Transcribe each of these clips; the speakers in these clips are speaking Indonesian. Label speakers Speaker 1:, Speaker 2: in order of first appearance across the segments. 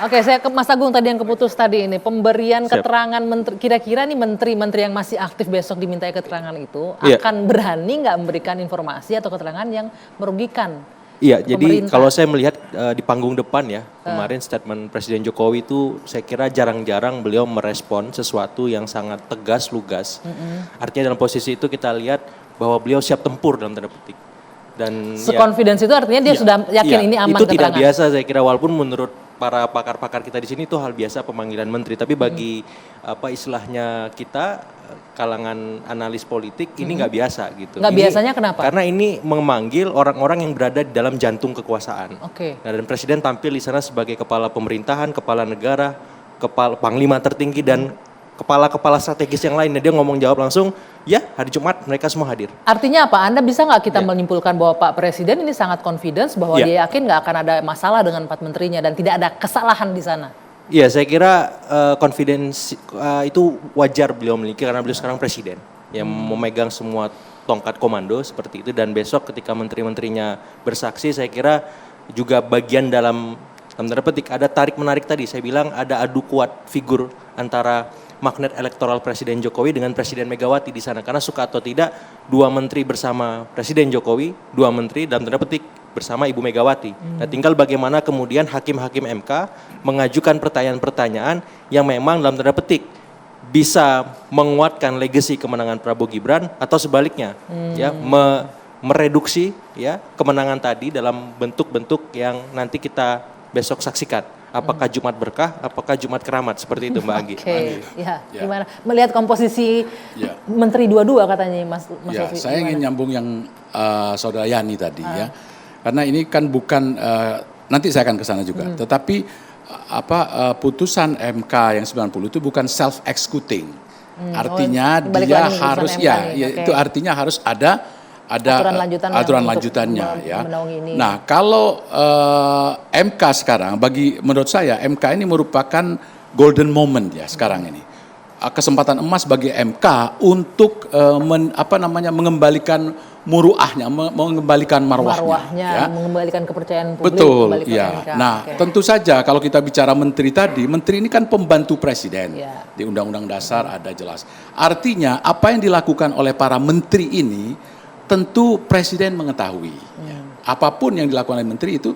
Speaker 1: Oke, saya ke Mas Agung tadi yang keputus tadi ini pemberian keterangan menteri, kira-kira nih menteri-menteri yang masih aktif besok dimintai keterangan itu akan berani nggak memberikan informasi atau keterangan yang merugikan?
Speaker 2: Iya, jadi kalau saya melihat di panggung depan ya, kemarin statement Presiden Jokowi itu saya kira jarang-jarang beliau merespon sesuatu yang sangat tegas, lugas. Artinya dalam posisi itu kita lihat bahwa beliau siap tempur dalam tanda petik. Dan
Speaker 1: se-confidence itu artinya dia sudah yakin ini aman
Speaker 2: itu
Speaker 1: keterangan.
Speaker 2: Tidak biasa saya kira, walaupun menurut para pakar-pakar kita di sini itu hal biasa pemanggilan menteri, tapi bagi apa istilahnya kita kalangan analis politik ini nggak biasa gitu.
Speaker 1: Nggak biasanya kenapa?
Speaker 2: Karena ini memanggil orang-orang yang berada di dalam jantung kekuasaan. Nah, dan Presiden tampil di sana sebagai kepala pemerintahan, kepala negara, kepala panglima tertinggi dan kepala-kepala strategis yang lainnya. Dia ngomong jawab langsung, ya hari Jumat mereka semua hadir.
Speaker 1: Artinya apa? Anda bisa nggak kita menyimpulkan bahwa Pak Presiden ini sangat confidence bahwa dia yakin nggak akan ada masalah dengan 4 menterinya dan tidak ada kesalahan di sana?
Speaker 2: Iya, saya kira confidence itu wajar beliau miliki karena beliau sekarang presiden yang memegang semua tongkat komando seperti itu, dan besok ketika menteri-menterinya bersaksi saya kira juga bagian dalam tanda petik ada tarik menarik tadi. Saya bilang ada adu kuat figur antara magnet elektoral Presiden Jokowi dengan Presiden Megawati di sana, karena suka atau tidak 2 menteri bersama Presiden Jokowi, 2 menteri dalam tanda petik bersama Ibu Megawati. Nah, tinggal bagaimana kemudian hakim-hakim MK mengajukan pertanyaan-pertanyaan yang memang dalam tanda petik bisa menguatkan legasi kemenangan Prabowo Gibran atau sebaliknya ya mereduksi ya kemenangan tadi dalam bentuk-bentuk yang nanti kita besok saksikan. Apakah Jumat berkah, apakah Jumat keramat, seperti itu Mbak Anggi.
Speaker 1: Ya, gimana melihat komposisi menteri dua-dua katanya Mas
Speaker 3: Sofi? Saya ingin nyambung yang Saudara Yani tadi ya. Karena ini kan bukan nanti saya akan ke sana juga. Tetapi putusan MK yang 90 itu bukan self executing. Artinya dia harus itu artinya harus ada aturan lanjutannya ya. Nah, kalau MK sekarang menurut saya MK ini merupakan golden moment ya sekarang ini. Kesempatan emas bagi MK untuk mengembalikan muruahnya, mengembalikan marwahnya,
Speaker 1: mengembalikan kepercayaan publik.
Speaker 3: Betul, ya. Nah, tentu saja kalau kita bicara menteri tadi, menteri ini kan pembantu presiden. Di Undang-Undang Dasar ada jelas. Artinya apa yang dilakukan oleh para menteri ini tentu presiden mengetahui. Apapun yang dilakukan oleh menteri itu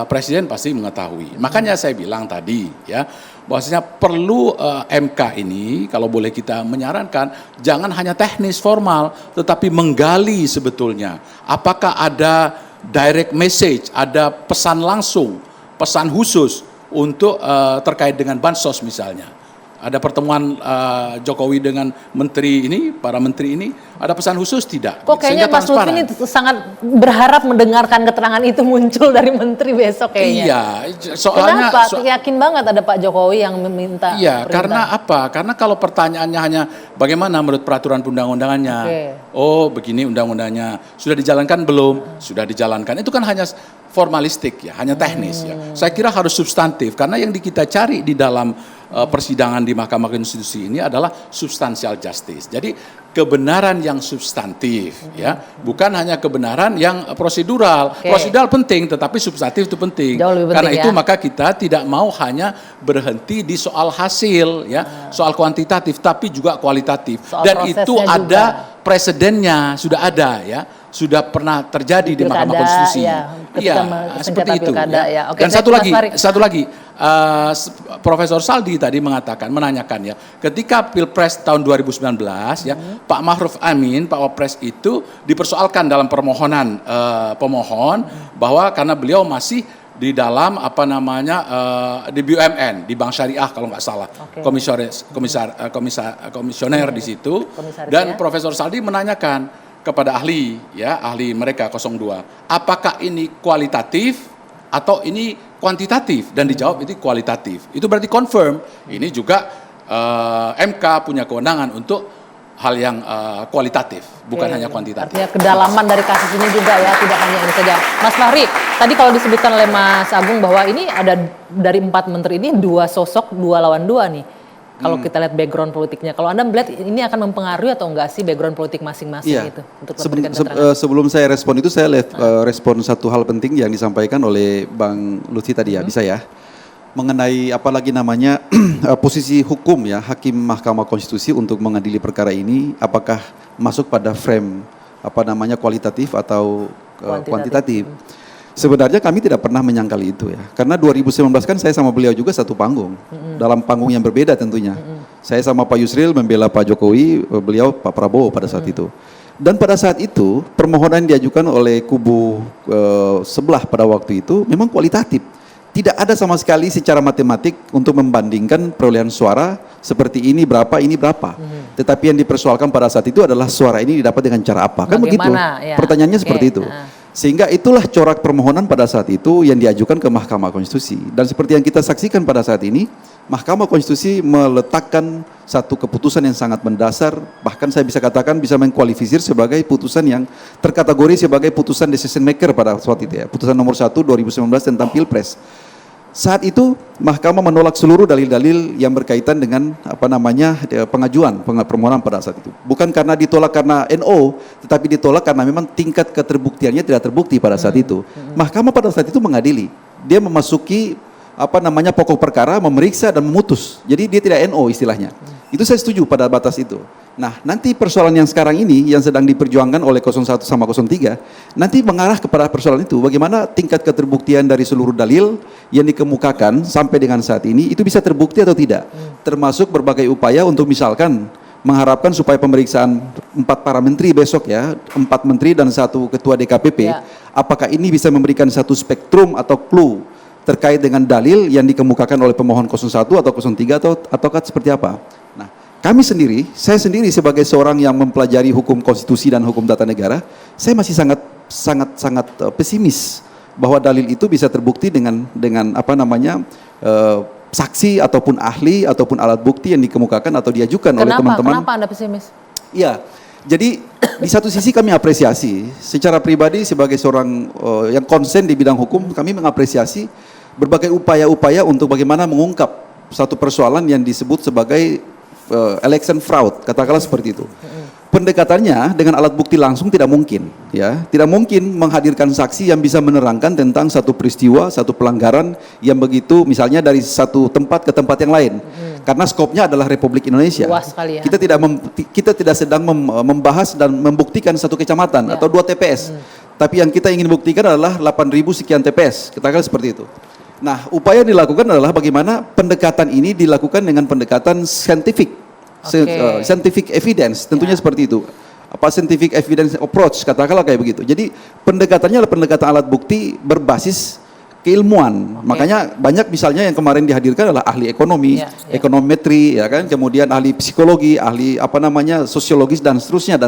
Speaker 3: presiden pasti mengetahui. Makanya saya bilang tadi ya, bahwasanya perlu MK ini kalau boleh kita menyarankan jangan hanya teknis formal tetapi menggali sebetulnya apakah ada direct message, ada pesan langsung, pesan khusus untuk terkait dengan bansos misalnya. Ada pertemuan Jokowi dengan menteri ini, para menteri ini, ada pesan khusus tidak?
Speaker 1: Kok kayaknya Mas Lutfi ini sangat berharap mendengarkan keterangan itu muncul dari menteri besok kayaknya.
Speaker 3: Iya, soalnya.
Speaker 1: Kenapa? Yakin banget ada Pak Jokowi yang meminta.
Speaker 3: Iya, karena apa? Karena kalau pertanyaannya hanya bagaimana menurut peraturan undang-undangannya. Oh, begini undang-undangnya. Sudah dijalankan belum? Sudah dijalankan. Itu kan hanya formalistik ya, hanya teknis ya. Saya kira harus substantif karena yang kita cari di dalam persidangan di Mahkamah Konstitusi ini adalah substansial justice. Jadi kebenaran yang substantif ya, bukan hanya kebenaran yang prosedural. Prosedural penting tetapi substantif itu penting. Karena itu maka kita tidak mau hanya berhenti di soal hasil ya, soal kuantitatif tapi juga kualitatif. Dan itu ada presidennya, sudah ada ya. Sudah pernah terjadi di Mahkamah Konstitusi. Seperti itu. Dan satu lagi, Profesor Saldi tadi menanyakan ya, ketika Pilpres tahun 2019 ya, Pak Ma'ruf Amin, Pak Wapres itu dipersoalkan dalam permohonan pemohon bahwa karena beliau masih di dalam di BUMN, di Bank Syariah kalau nggak salah, komisioner di situ, dan Profesor Saldi menanyakan kepada ahli mereka 02, apakah ini kualitatif atau ini kuantitatif, dan dijawab itu kualitatif. Itu berarti confirm ini juga MK punya kewenangan untuk hal yang kualitatif, bukan hanya kuantitatif.
Speaker 1: Artinya kedalaman dari kasus ini juga ya, tidak hanya ini saja. Mas Fahri, tadi kalau disebutkan oleh Mas Agung bahwa ini ada dari 4 menteri ini 2 sosok, 2 lawan 2 nih. Kalau kita lihat background politiknya, kalau Anda melihat ini akan mempengaruhi atau enggak sih background politik masing-masing itu? Untuk
Speaker 4: sebelum saya respon itu, saya lihat respon satu hal penting yang disampaikan oleh Bang Lutfi tadi ya, bisa ya. mengenai apalagi namanya posisi hukum ya Hakim Mahkamah Konstitusi untuk mengadili perkara ini, apakah masuk pada frame apa namanya kualitatif atau kuantitatif. Sebenarnya kami tidak pernah menyangkal itu ya, karena 2019 kan saya sama beliau juga satu panggung, dalam panggung yang berbeda tentunya. Saya sama Pak Yusril membela Pak Jokowi, beliau Pak Prabowo pada saat itu. Dan pada saat itu permohonan diajukan oleh kubu sebelah pada waktu itu memang kualitatif. Tidak ada sama sekali secara matematik untuk membandingkan perolehan suara seperti ini berapa, ini berapa. Tetapi yang dipersoalkan pada saat itu adalah suara ini didapat dengan cara apa. Kan begitu,
Speaker 1: ya?
Speaker 4: pertanyaannya seperti itu. Sehingga itulah corak permohonan pada saat itu yang diajukan ke Mahkamah Konstitusi. Dan seperti yang kita saksikan pada saat ini, Mahkamah Konstitusi meletakkan satu keputusan yang sangat mendasar, bahkan saya bisa katakan bisa mengkualifisir sebagai putusan yang terkategori sebagai putusan decision maker pada saat itu ya. Putusan nomor 1 2019 tentang Pilpres. Saat itu Mahkamah menolak seluruh dalil-dalil yang berkaitan dengan apa namanya pengajuan permohonan pada saat itu. Bukan karena ditolak karena NO, tetapi ditolak karena memang tingkat keterbuktiannya tidak terbukti pada saat itu. Mahkamah pada saat itu mengadili. Dia memasuki apa namanya pokok perkara, memeriksa dan memutus. Jadi dia tidak NO istilahnya. Itu saya setuju pada batas itu. Nah, nanti persoalan yang sekarang ini yang sedang diperjuangkan oleh 01 sama 03 nanti mengarah kepada persoalan itu. Bagaimana tingkat keterbuktian dari seluruh dalil yang dikemukakan sampai dengan saat ini itu bisa terbukti atau tidak. Termasuk berbagai upaya untuk misalkan mengharapkan supaya pemeriksaan 4 para menteri besok ya, 4 menteri dan 1 ketua DKPP, apakah ini bisa memberikan satu spektrum atau clue terkait dengan dalil yang dikemukakan oleh pemohon 01 atau 03 ataukah seperti apa. Nah, saya sendiri sebagai seorang yang mempelajari hukum konstitusi dan hukum tata negara, saya masih sangat pesimis bahwa dalil itu bisa terbukti dengan apa namanya saksi ataupun ahli ataupun alat bukti yang dikemukakan atau diajukan oleh teman-teman.
Speaker 1: Kenapa Anda pesimis?
Speaker 4: Iya. Jadi di satu sisi kami apresiasi, secara pribadi sebagai seorang yang konsen di bidang hukum, kami mengapresiasi berbagai upaya-upaya untuk bagaimana mengungkap satu persoalan yang disebut sebagai election fraud, katakanlah seperti itu. Pendekatannya dengan alat bukti langsung tidak mungkin, ya, tidak mungkin menghadirkan saksi yang bisa menerangkan tentang satu peristiwa, satu pelanggaran yang begitu, misalnya dari satu tempat ke tempat yang lain, karena skopnya adalah Republik Indonesia.
Speaker 1: Luas sekali ya.
Speaker 4: Kita tidak sedang membahas dan membuktikan satu kecamatan atau 2 TPS, tapi yang kita ingin buktikan adalah 8.000 sekian TPS, katakanlah seperti itu. Nah, upaya yang dilakukan adalah bagaimana pendekatan ini dilakukan dengan pendekatan scientific evidence, tentunya seperti itu. Apa scientific evidence approach, katakanlah kayak begitu. Jadi pendekatannya adalah pendekatan alat bukti berbasis keilmuan. Makanya banyak misalnya yang kemarin dihadirkan adalah ahli ekonomi, ekonometri, ya kan, kemudian ahli psikologi, ahli apa namanya sosiologis dan seterusnya.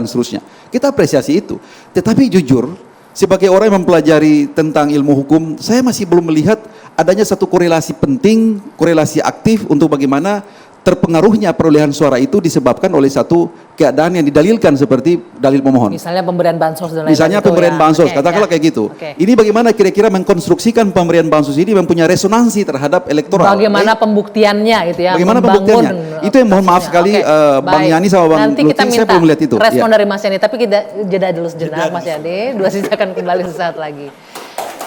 Speaker 4: Kita apresiasi itu. Tetapi jujur, sebagai orang yang mempelajari tentang ilmu hukum, saya masih belum melihat adanya satu korelasi penting, korelasi aktif untuk bagaimana terpengaruhnya perolehan suara itu disebabkan oleh satu keadaan yang didalilkan seperti dalil pemohon.
Speaker 1: Misalnya pemberian bansos dan lain-lain.
Speaker 4: Misalnya pemberian bansos, katakanlah kayak gitu. Ini bagaimana kira-kira mengkonstruksikan pemberian bansos ini mempunyai resonansi terhadap elektoral.
Speaker 1: Bagaimana pembuktiannya gitu ya.
Speaker 4: Bagaimana pembuktiannya? Itu yang mohon maaf sekali Bang Yani sama Bang Lutfi, saya belum melihat itu.
Speaker 1: Respon dari Mas Yani, tapi kita jeda dulu sejenak Mas Yani. Dua sisi akan kembali sesaat lagi.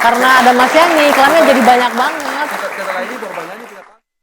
Speaker 1: Karena ada Mas Yani, iklannya jadi banyak banget.